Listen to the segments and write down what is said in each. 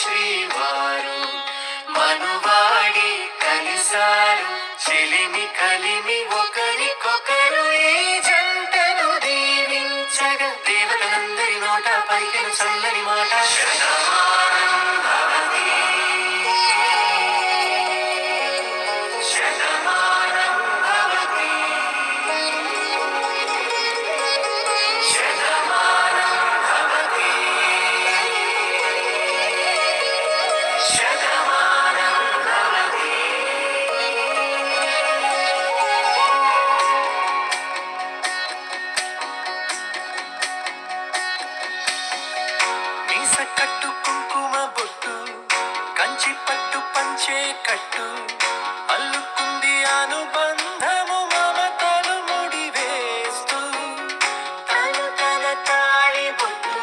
శ్రీవారు మనువాడి కలిసారు చెలిమి కలిమి ఒకరికొకరు ఈ జంటను దీవించగా దేవతలందరి నోట పలికెను చల్లని మాట శతమానం భవతి శతమానం భవతి శతమానం భవతి శతమానం భవతి. మీస కట్టు కుంకుమ బొట్టు కంచి పట్టు పంచే కట్టు అల్లుకుంది అనుబంధము మమతలు ముడివేస్తూ తను తన తాళి బొట్టు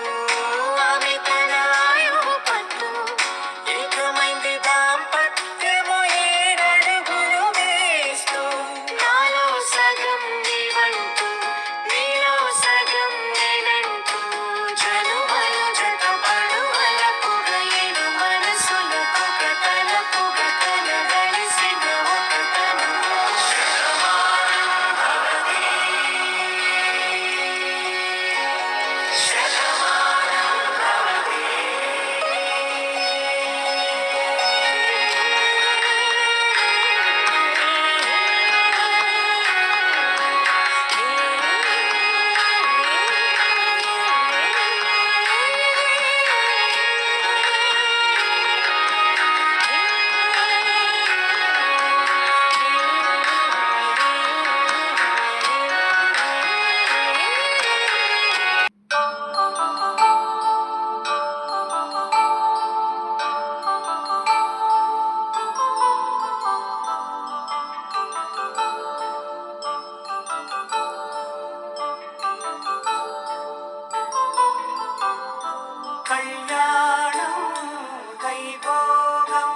ఆమె తన ఆయువు పట్టు ఏకమైంది దాంపత్యము ఏడడుగులు వేస్తూ నాలో సగం నీవంటూ నీలో సగం నేనంటూ జనుమలు జత పడువలపుగ ఏడు మనసులకొక తలపుగ కలగలిసిన ఒకతనం శతమానం భవతి శతమానం భవతి. కళ్యాణం వైభోగం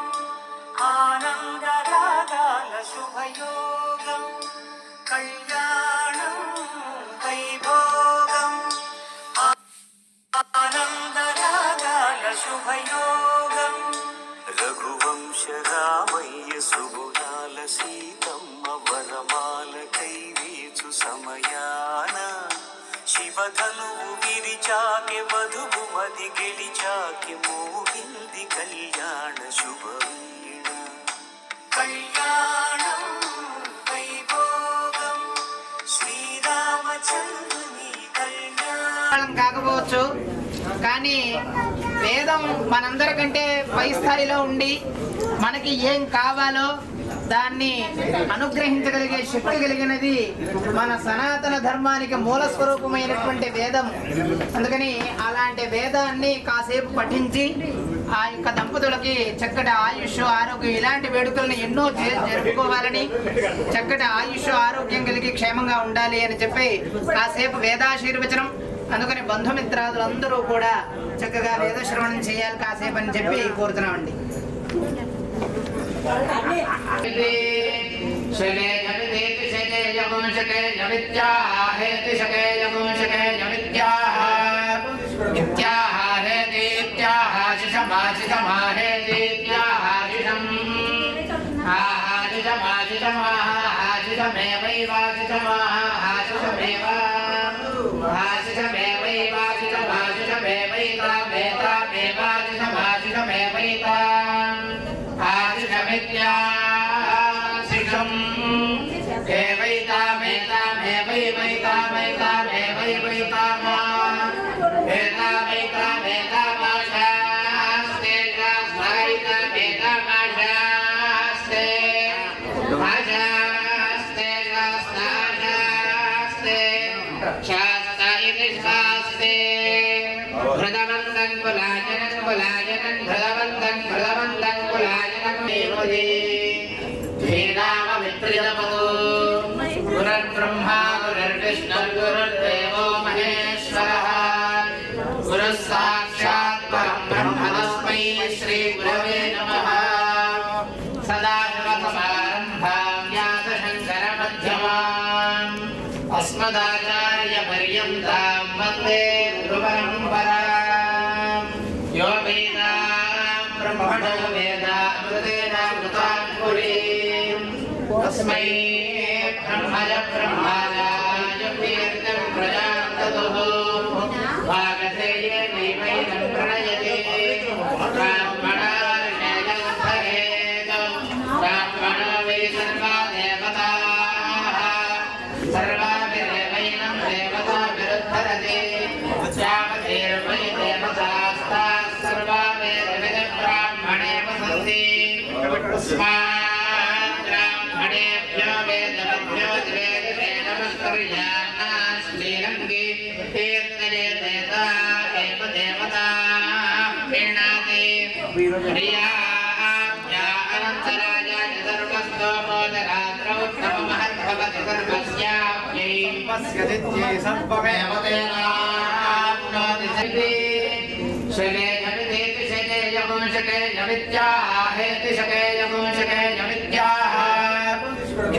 ఆనందరాగాల శుభయోగం కళ్యాణం వైభోగం ఆనందరాగాల శుభయోగం రఘువంశ రామయ్య సుగుణాల సీతమ్మ వరమాల కైవేచు సమయాన శివధనువు విరిచాకె వధువు మది గెలిచాకె మోగింది కళ్యాణ శుభవీణ కళ్యాణం వైభోగం శ్రీరామచంద్రుని కళ్యాణం కాకపోవచ్చు, కానీ వేదం మనందరికంటే పై స్థాయిలో ఉండి మనకి ఏం కావాలో దాన్ని అనుగ్రహించగలిగే శక్తి కలిగినది మన సనాతన ధర్మానికి మూల స్వరూపమైనటువంటి వేదం. అందుకని అలాంటి వేదాన్ని కాసేపు పఠించి ఆ యొక్క దంపతులకి చక్కటి ఆయుష్ ఆరోగ్యం ఇలాంటి వేడుకలను ఎన్నో జరుపుకోవాలని, చక్కటి ఆయుష్ ఆరోగ్యం కలిగి క్షేమంగా ఉండాలి అని చెప్పి కాసేపు వేదాశీర్వచనం. అందుకని బంధుమిత్రాదులందరూ కూడా చక్కగా వేద శ్రవణం చేయాలి కాసేపు అని చెప్పి కోరుతున్నామండి. गुरुर्ब्रह्मा गुरुर्विष्णुर्गुरुर्देवो महेश्वरः गुरुः साक्षात् परं ब्रह्म तस्मै श्री गुरवे नमः। सदाशिवसमारम्भां व्यासशङ्करमध्यमाम् अस्मदाचार्यपर्यन्तां वन्दे गुरुपरम्पराम्। यो वेदान्त ब्रह्मणो वेदामृतेनामृताङ्कुरीम् तस्मै ब्रह्मज ब्रह्माय कीर्तिं प्रजां ददुः भागधेयेनैवैनं प्रणयते ब्राह्मणार्षेयं भरेत् ब्राह्मणो वै सर्वा देवताः सर्वाभिरेवैनं देवताभिरुद्धरते श्यामधीर्वै देवतास्ताः सर्वा वेदविदब्राह्मणे वसन्ति तस्मात् ब्राह्मणेभ्यो वेदवद्भ्यो द्वेदवे नमस्कुर्यामः श्रीरङ्गे तीर्थये देवता एव देवता प्रीणाति प्रियाभ्या अनन्तराजाय सर्वस्तोमोदरात्रौ नममहद्भवति सर्वस्याप्यै पश्यदित्यै सर्वमेव तेनाप्नोति सर्वे शकेयमिति शकेयमुशकेयमित्याहेति शकेयमुशकेयमित्याह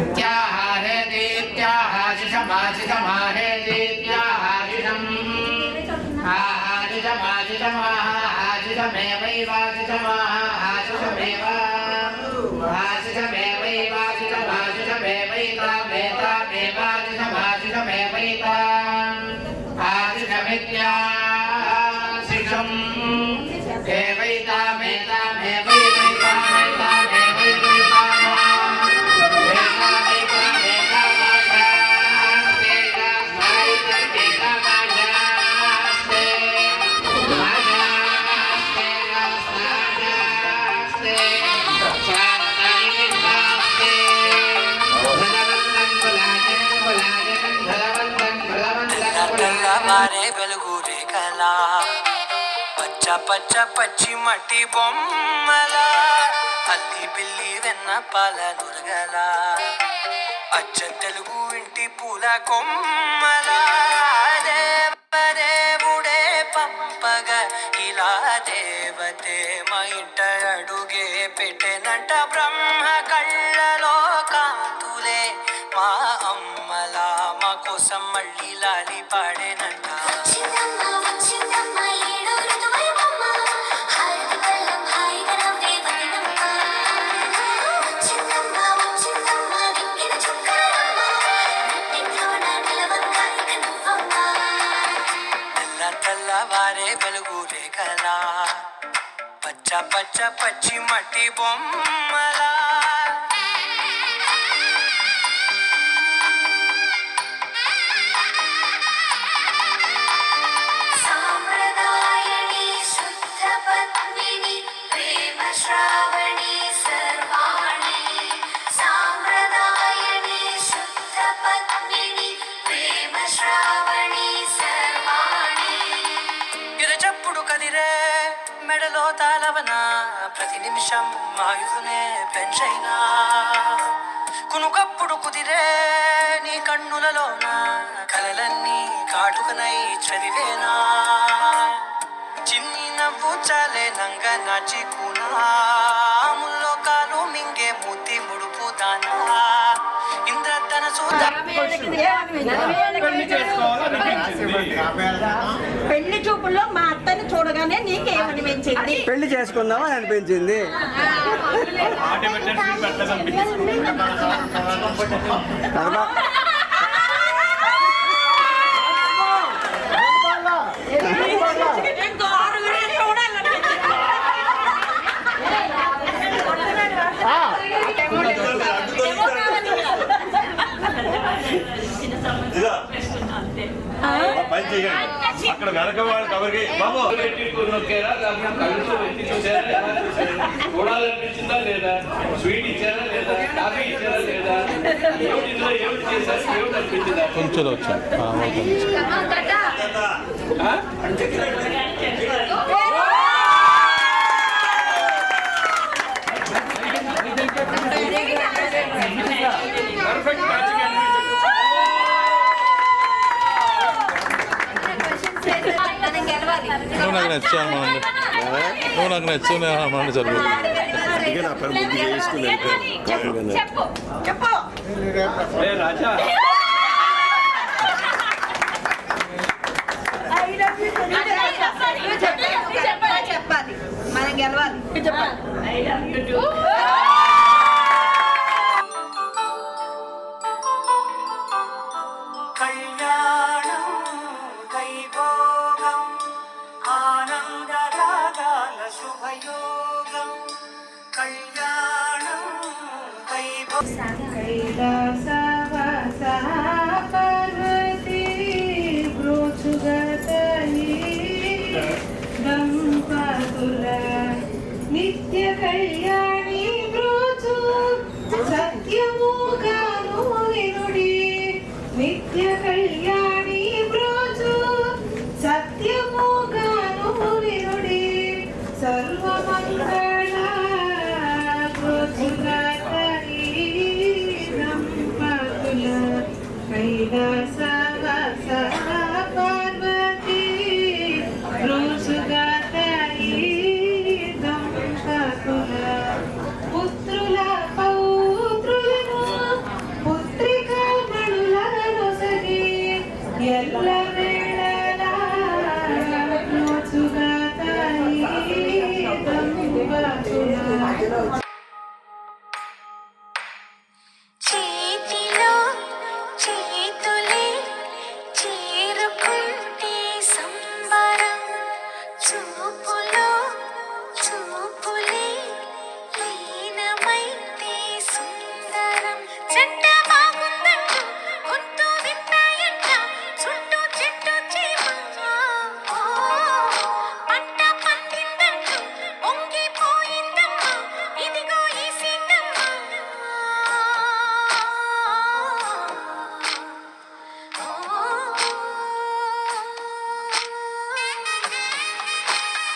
इत्याहेतीत्याह शिशमाशिषमाहेतीत्याहाशिषम् आशिषमाशिषमाहाशिषमेवैवाशिषमाहाशिषमेव आशिषमेवैवाशिषमाशिषमेवैतामेतामेवाशिषमाशिषमेवैताम् आशिषमित्याशिषम् తెల్లవారే వెలుగు రేఖలా పచ్చ పచ్చ పచ్చి మట్టి బొమ్మల అల్లి బిల్లి వెన్న పాల నురగల అచ్చ తెలుగు ఇంటి పూల కొమ్మల దేవదేవుడే పంపగ ఇలా దేవతే మా ఇంట అడుగే పెట్టెనంట బ్రహ్మ కళ్ళలో కాంతులే మా అమ్మలా మా కోసం మళ్ళీ లాలి పాడేనంట తెల్లవారే వెలుగు రేఖలా పచ్చ పచ్చ పచ్చి మట్టి బొమ్మలా श्रावणी सर्वाणी साम्प्रदायिनी शुद्ध पद्मिनी प्रेम श्रावणी सर्वाणी ఇరచప్పుడు కదిరే మెడలో తాళవన ప్రతి నిమిషం ఆయుధునే పెంచైనా కునుకప్పుడు కుదిరే నీ కన్నులలోన కలలన్నీ కాటుకనై చదివేనా చిన్ని నవ్వు చాలే నంగ నాచి ముల్లోకాలు మింగే మూతి ముడుపు దానా ఇంద్రధనసు పెళ్లి చూపుల్లో మా అత్తని చూడగానే నీకేమనిపించింది? పెళ్లి చేసుకుందాం అని అనిపించింది. పని చేయండి అక్కడ వెనక వాళ్ళకి ఎవరికి బాబు చూడాలనిపించిందా లేదా, స్వీట్ ఇచ్చారా లేదా, కాఫీ ఇచ్చారా లేదా, ఏమిటిలో ఏమిటి చేశారు, ఏమిటి అనిపించిందా? కొంచెం వచ్చాను పర్ఫెక్ట్ మ్యాచింగ్ నువ్వు నాకు నచ్చాను నువ్వు నాకు నచ్చావు మన చదువు రాజా చెప్పాలి మన గెలవాలి కళ్యాణం వైభోగం ఆనందరాగాల శుభయోగం కళ్యాణం వైభోగం కైలాసవాస పార్వతీ బ్రోచుగతయి దంపతుల నిత్య కళ్యాణి బ్రోచు సత్యముగాను వినుడి నిత్య కళ్యాణి బ్రోచు సత్యముగాను వినుడి సర్వమంగళ బ్రోచుగతయి దంపతుల కైలాసవాస పార్వతీ బ్రోచుగతయి దంపతుల పుత్రుల పౌత్రులను పుత్రికామణులను సగి ఎల్ల వేళలా బ్రోచుగతయి దంపతుల